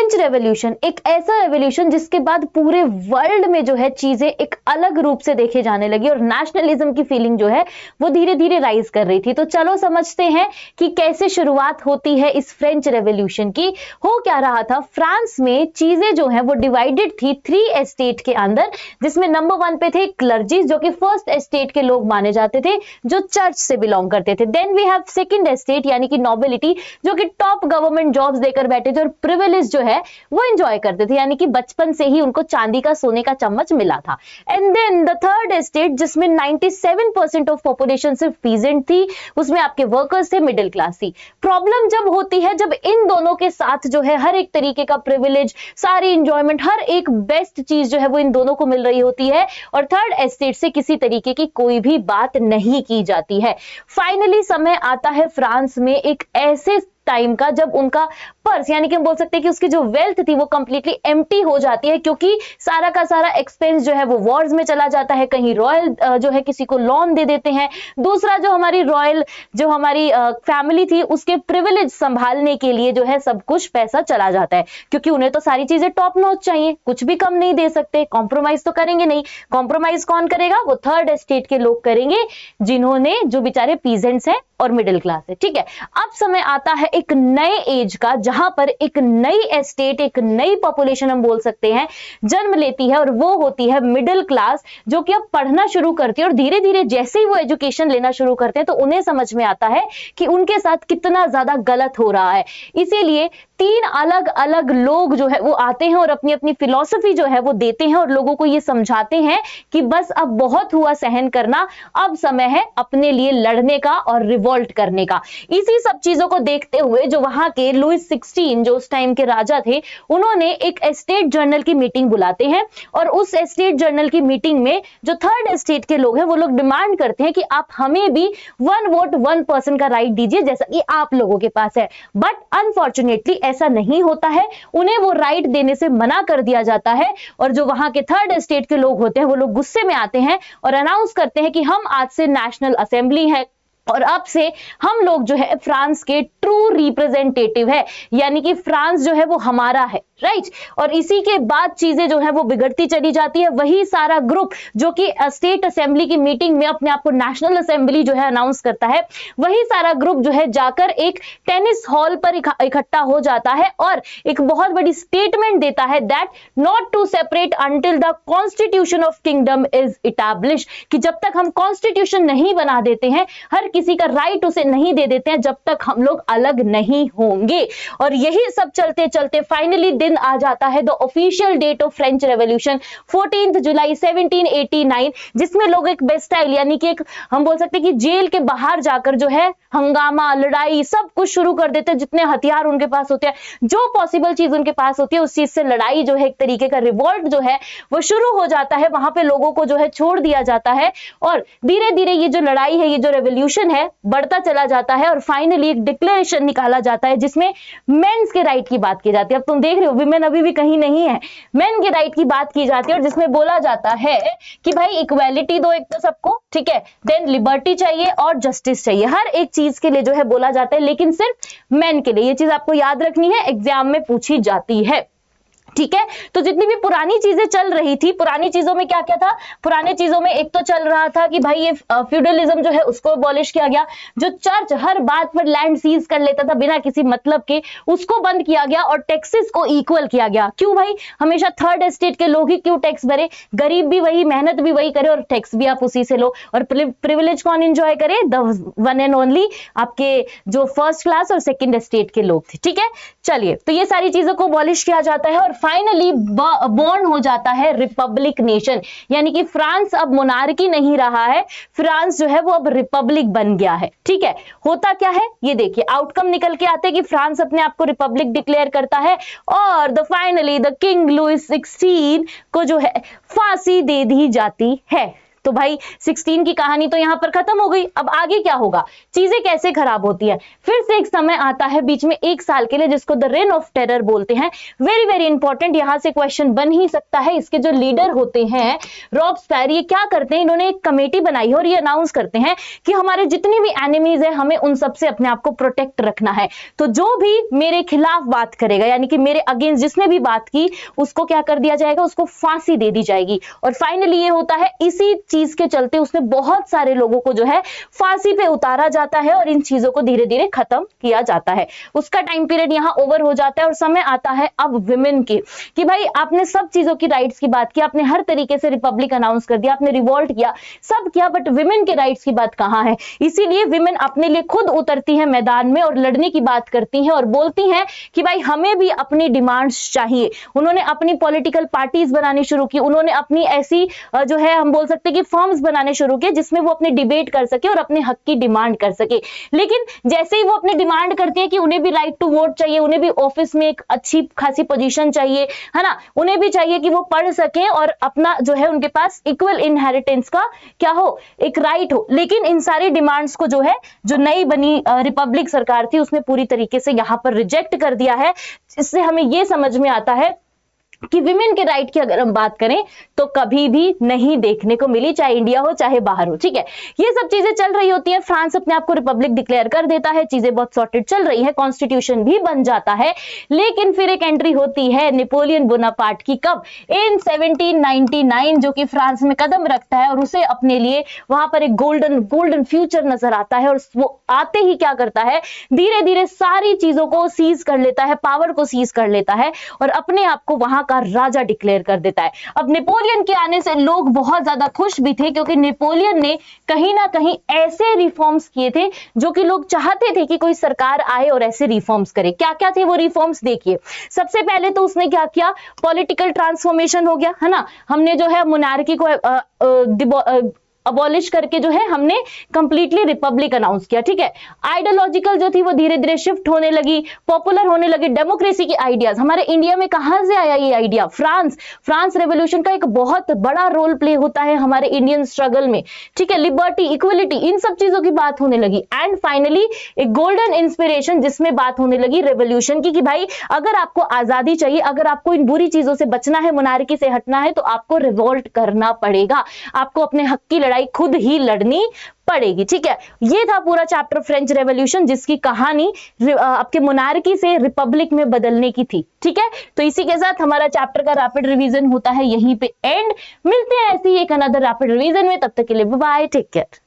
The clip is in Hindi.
फ्रेंच रेवोल्यूशन एक ऐसा रेवोल्यूशन जिसके बाद पूरे वर्ल्ड में जो है चीजें एक अलग रूप से देखे जाने लगी और नेशनलिज्म की फीलिंग जो है वो धीरे धीरे राइज कर रही थी। तो चलो समझते हैं कि कैसे शुरुआत होती है इस फ्रेंच रेवोल्यूशन की। हो क्या रहा था, फ्रांस में चीजें जो है वो डिवाइडेड थी 3 एस्टेट के अंदर, जिसमें नंबर 1 पे थे क्लर्जी जो कि फर्स्ट एस्टेट के लोग माने जाते थे, जो चर्च से बिलोंग करते थे। Then we have second estate यानी कि नोबिलिटी, जो कि टॉप गवर्नमेंट जॉब्स देकर बैठे थे और प्रिविलेज जो है वो एंजॉय करते थे, यानी कि बचपन से ही उनको चांदी का सोने का चम्मच मिला था। And then the third estate जिसमें 97% ऑफ पॉपुलेशन सिर्फ पीजेंट थी, उसमें आपके वर्कर्स थे, मिडिल क्लास थी। प्रॉब्लम जब होती है जब इन दोनों के साथ जो है हर एक तरीके का प्रिविलेज, सारी इंजॉयमेंट, हर एक बेस्ट चीज जो है वो इन दोनों को मिल रही होती है और थर्ड एस्टेट से किसी तरीके की कोई भी बात नहीं की जाती है। फाइनली समय आता है फ्रांस में एक ऐसे टाइम का जब उनका पर्स यानी कि हम बोल सकते हैं कि उसकी जो वेल्थ थी वो कंप्लीटली एम्प्टी हो जाती है, क्योंकि सारा का सारा एक्सपेंस जो है वो वॉर्स में चला जाता है। कहीं रॉयल जो है किसी को लोन दे देते हैं, दूसरा जो हमारी रॉयल जो हमारी फैमिली थी उसके प्रिविलेज संभालने के लिए जो है सब कुछ पैसा चला जाता है, क्योंकि उन्हें तो सारी चीजें टॉप नॉच चाहिए, कुछ भी कम नहीं दे सकते, कॉम्प्रोमाइज तो करेंगे नहीं। कॉम्प्रोमाइज कौन करेगा? वो थर्ड एस्टेट के लोग करेंगे, जिन्होंने जो बेचारे पीजेंट्स हैं और मिडिल क्लास है। ठीक है, अब समय आता है एक नए एज का जहां पर एक नई एस्टेट, एक नई पॉपुलेशन हम बोल सकते हैं जन्म लेती है और वो होती है मिडिल क्लास, जो कि अब पढ़ना शुरू करती है और धीरे धीरे जैसे ही वो एजुकेशन लेना शुरू करते हैं तो उन्हें समझ में आता है कि उनके साथ कितना ज्यादा गलत हो रहा है। इसीलिए 3 अलग अलग लोग जो है वो आते हैं और अपनी अपनी फिलॉसफी जो है वो देते हैं और लोगों को ये समझाते हैं कि बस अब बहुत हुआ सहन करना, अब समय है अपने लिए लड़ने का और रिवोल्ट करने का। इसी सब चीजों को देखते हुए जो वहां के लुइस 16 जो उस टाइम के राजा थे, उन्होंने एक एस्टेट जर्नल की मीटिंग बुलाते हैं और उस एस्टेट जर्नल की मीटिंग में जो थर्ड एस्टेट के लोग हैं वो लोग डिमांड करते हैं कि आप हमें भी 1 वोट 1 पर्सन का राइट दीजिए जैसा कि आप लोगों के पास है। बट अनफॉर्चुनेटली ऐसा नहीं होता है, उन्हें वो राइट देने से मना कर दिया जाता है और जो वहां के थर्ड एस्टेट के लोग होते हैं वो लोग गुस्से में आते हैं और अनाउंस करते हैं कि हम आज से नेशनल असेंबली है और अब से हम लोग जो है फ्रांस के ट्रू रिप्रेजेंटेटिव है, यानी कि फ्रांस जो है वो हमारा है, राइट। और इसी के बाद चीजें जो है वो बिगड़ती चली जाती है। वही सारा ग्रुप जो कि स्टेट असेंबली की मीटिंग में अपने आप को नेशनल असेंबली जो है अनाउंस करता है, वही सारा ग्रुप जो है जाकर एक टेनिस हॉल पर इकट्ठा हो जाता है और एक बहुत बड़ी स्टेटमेंट देता है that not to separate until the constitution of kingdom is established, कि जब तक हम कॉन्स्टिट्यूशन नहीं बना देते हैं, हर किसी का राइट उसे नहीं दे देते हैं, जब तक हम लोग अलग नहीं होंगे। और यही सब चलते चलते फाइनली दिन आ जाता है the official date of French revolution 14 July 1789, जिसमें लोग एक बेस्टाइल यानी कि एक हम बोल सकते हैं कि जेल के बाहर जाकर जो है हंगामा, लड़ाई सब कुछ शुरू कर देते हैं। जितने हथियार उनके पास होते हैं, जो पॉसिबल चीज उनके पास होती है, उस चीज से लड़ाई जो है, एक तरीके का रिवॉल्ट जो है वो शुरू हो जाता है। वहां पे लोगों को जो है छोड़ दिया जाता है और धीरे धीरे ये जो लड़ाई है, ये जो रेवोल्यूशन है बढ़ता चला जाता है और फाइनली एक डिक्लेरेशन निकाला जाता है जिसमें मेंस के राइट की बात की जाती है। अब तुम देख रहे हो विमेन अभी भी कहीं नहीं है, मेन के राइट की बात की जाती है और जिसमें बोला जाता है कि भाई इक्वालिटी दो एक तो सबको, ठीक है, देन लिबर्टी चाहिए और जस्टिस चाहिए, हर एक चीज के लिए जो है बोला जाता है, लेकिन सिर्फ मेन के लिए। ये चीज आपको याद रखनी है, एग्जाम में पूछी जाती है, ठीक है। तो जितनी भी पुरानी चीजें चल रही थी, पुरानी चीजों में क्या क्या था? पुरानी चीजों में एक तो चल रहा था कि भाई ये फ्यूडलिज्म जो है उसको अबॉलिश किया गया, जो चर्च हर बात पर लैंड सीज कर लेता था बिना किसी मतलब के, उसको बंद किया गया और टैक्सेस को इक्वल किया गया। क्यों भाई? हमेशा थर्ड एस्टेट के लोग ही क्यों टैक्स भरे? गरीब भी वही, मेहनत भी वही करे और टैक्स भी आप उसी से लो। और प्रिविलेज कौन एंजॉय करे? द वन एंड ओनली आपके जो फर्स्ट क्लास और सेकेंड एस्टेट के लोग थे, ठीक है। चलिए, तो ये सारी चीजों को अबॉलिश किया जाता है और फाइनली बॉर्न हो जाता है रिपब्लिक नेशन, यानी कि फ्रांस अब मोनार्की नहीं रहा है, फ्रांस जो है वो अब रिपब्लिक बन गया है, ठीक है। होता क्या है ये देखिए, आउटकम निकल के आते हैं कि फ्रांस अपने आप को रिपब्लिक डिक्लेयर करता है और फाइनली द किंग लुइस 16 को जो है फांसी दे दी जाती है। तो भाई 16 की कहानी तो यहाँ पर खत्म हो गई। अब आगे क्या होगा, चीजें कैसे खराब होती है। फिर से एक समय आता है बीच में 1 साल के लिए, जिसको द रेन ऑफ टेरर बोलते हैं। वेरी वेरी इंपॉर्टेंट, यहां से क्वेश्चन बन ही सकता है। इसके जो लीडर होते हैं रॉबस्पियर, ये क्या करते हैं, इन्होंने एक कमेटी बनाई है और ये अनाउंस करते हैं कि हमारे जितने भी एनिमीज है हमें उन सब से अपने आप को प्रोटेक्ट रखना है। तो जो भी मेरे खिलाफ बात करेगा, यानी कि मेरे अगेंस्ट जिसने भी बात की, उसको क्या कर दिया जाएगा, उसको फांसी दे दी जाएगी। और फाइनली ये होता है, इसी चीज के चलते उसने बहुत सारे लोगों को जो है फांसी पे उतारा जाता है और इन चीजों को धीरे धीरे खत्म किया जाता है। उसका टाइम पीरियड यहाँ ओवर हो जाता है और समय आता है अब विमेन की, कि भाई आपने सब चीजों की राइट्स की बात की, आपने हर तरीके से रिपब्लिक अनाउंस कर दिया, आपने रिवोल्ट किया, सब किया, बट विमेन के राइट्स की बात कहां है। इसीलिए विमेन अपने लिए खुद उतरती है मैदान में और लड़ने की बात करती हैं और बोलती हैं कि भाई हमें भी अपनी डिमांड्स चाहिए। उन्होंने अपनी पॉलिटिकल पार्टीज बनानी शुरू की, उन्होंने अपनी ऐसी जो है हम बोल सकते हैं कि फॉर्म्स बनाने शुरू किए जिसमें वो अपनी डिबेट कर सके और अपने हक की डिमांड कर सके। लेकिन जैसे ही वो अपनी डिमांड करती है कि उन्हें भी राइट टू वोट चाहिए, उन्हें भी ऑफिस में एक अच्छी खासी पोजीशन चाहिए, है ना, उन्हें भी चाहिए कि वो पढ़ सके और अपना जो है उनके पास इक्वल इनहेरिटेंस का क्या हो, एक राइट हो। लेकिन इन सारी डिमांड्स को जो है जो नई बनी रिपब्लिक सरकार थी उसने पूरी तरीके से यहां पर रिजेक्ट कर दिया है। इससे हमें यह समझ में आता है कि विमेन के राइट की अगर हम बात करें तो कभी भी नहीं देखने को मिली, चाहे इंडिया हो चाहे बाहर हो। ठीक है, ये सब चीजें चल रही होती है, फ्रांस अपने आप को रिपब्लिक डिक्लेयर कर देता है, चीजें बहुत सॉर्टेड चल रही है, कॉन्स्टिट्यूशन भी बन जाता है। लेकिन फिर एक एंट्री होती है नेपोलियन बोनापार्ट की, कब, इन 1799, जो कि फ्रांस में कदम रखता है और उसे अपने लिए वहां पर एक गोल्डन फ्यूचर नजर आता है। और वो आते ही क्या करता है, धीरे धीरे सारी चीजों को सीज कर लेता है, पावर को सीज कर लेता है और अपने आप को वहां का राजा डिक्लेयर कर देता है। अब नेपोलियन के आने से लोग बहुत ज्यादा खुश भी थे, क्योंकि नेपोलियन ने कहीं ना कहीं ऐसे रिफॉर्म्स किए थे जो कि लोग चाहते थे कि कोई सरकार आए और ऐसे रिफॉर्म्स करे। क्या क्या थे वो रिफॉर्म्स, देखिए। सबसे पहले तो उसने क्या किया, पॉलिटिकल ट्रांसफॉर्मेशन हो गया, है ना, हमने जो है मोनार्की को अबॉलिश करके जो है हमने कंप्लीटली रिपब्लिक अनाउंस किया। ठीक है, आइडियोलॉजिकल जो थी वो धीरे धीरे शिफ्ट होने लगी, पॉपुलर होने लगी, डेमोक्रेसी की आइडियाज। हमारे इंडिया में कहां से आया ये आइडिया, फ्रांस रेवोल्यूशन का एक बहुत बड़ा रोल प्ले होता है हमारे इंडियन स्ट्रगल में। ठीक है, लिबर्टी, इक्वलिटी, इन सब चीजों की बात होने लगी। एंड फाइनली एक गोल्डन इंस्पिरेशन जिसमें बात होने लगी रेवोल्यूशन की, कि भाई अगर आपको आजादी चाहिए, अगर आपको इन बुरी चीजों से बचना है, मोनार्की से हटना है, तो आपको रिवोल्ट करना पड़ेगा, आपको अपने हक की लड़ाई खुद ही लड़नी पड़ेगी। ठीक है, ये था पूरा चैप्टर फ्रेंच रेवोल्यूशन, जिसकी कहानी आपके मोनार्की से रिपब्लिक में बदलने की थी। ठीक है, तो इसी के साथ हमारा चैप्टर का रैपिड रिवीजन होता है यहीं पे एंड। मिलते हैं ऐसे ही एक अनदर रैपिड रिवीजन में, तब तक के लिए बाय, टेक केयर।